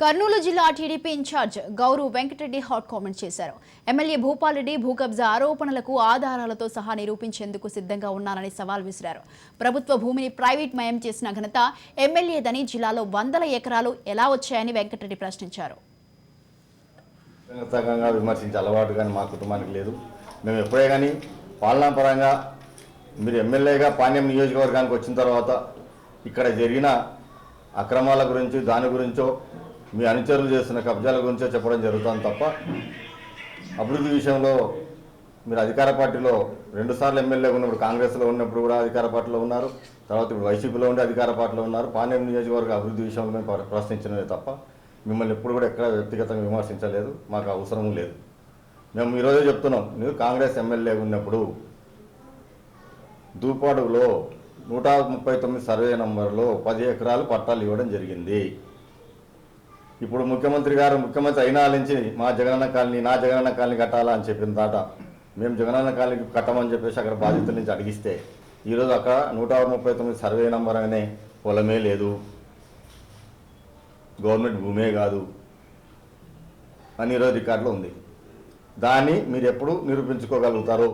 కర్నూలు జిల్లా TDP in charge Gowru Venkata Reddy hot comment చేశారు. MLA Bhupal Reddy భూకబ్జా ఆరోపణలకు ఆధారాలతో సహా నిరూపించేందుకు సిద్ధంగా ఉన్నారని సవాల్ విసిరారు. ప్రభుత్వ భూమిని ప్రైవేట్ మయం చేసిన ఘనత ఎమ్మెల్యేదని, జిల్లాలో వందల ఎకరాలు ఎలా వచ్చాయని వెంకటరెడ్డి ప్రశ్నించారు. విమర్శించే అలవాటు కానీ మా కుటుంబానికి లేదు. మేము ఎప్పుడే కానీ పాలనాపరంగా మీరు ఎమ్మెల్యేగా పాణ్యం నియోజకవర్గానికి వచ్చిన తర్వాత ఇక్కడ జరిగిన అక్రమాల గురించి దాని గురించో మీ అనుచరులు చేస్తున్న కబ్జాల గురించో చెప్పడం జరుగుతుంది తప్ప అభివృద్ధి విషయంలో మీరు అధికార పార్టీలో 2 సార్లు ఎమ్మెల్యేగా ఉన్నప్పుడు కాంగ్రెస్లో ఉన్నప్పుడు కూడా అధికార పార్టీలో ఉన్నారు, తర్వాత ఇప్పుడు వైసీపీలో ఉండి అధికార పార్టీలో ఉన్నారు. పాణ్యం నియోజకవర్గ అభివృద్ధి విషయంలో మేము ప్రశ్నించినదే తప్ప మిమ్మల్ని ఎప్పుడు కూడా ఎక్కడ వ్యక్తిగతంగా విమర్శించలేదు, మాకు అవసరం లేదు. మేము ఈరోజే చెప్తున్నాం, మీరు కాంగ్రెస్ ఎమ్మెల్యేగా ఉన్నప్పుడు దూపాడులో 139 సర్వే నంబర్లో 10 ఎకరాలు పట్టాలు ఇవ్వడం జరిగింది. ఇప్పుడు ముఖ్యమంత్రి అయినా నుంచి మా జగనన్న కాలనీ నా జగనన్న కాలనీ కట్టాలా అని చెప్పిన దాట మేము జగనన్న కాలనీ కట్టమని చెప్పేసి అక్కడ బాధ్యతల నుంచి అడిగిస్తే ఈరోజు అక్కడ 139 సర్వే నంబర్ అనే పొలమే లేదు, గవర్నమెంట్ భూమే కాదు అని ఈరోజు రికార్డులో ఉంది. దాన్ని మీరు ఎప్పుడు నిరూపించుకోగలుగుతారు?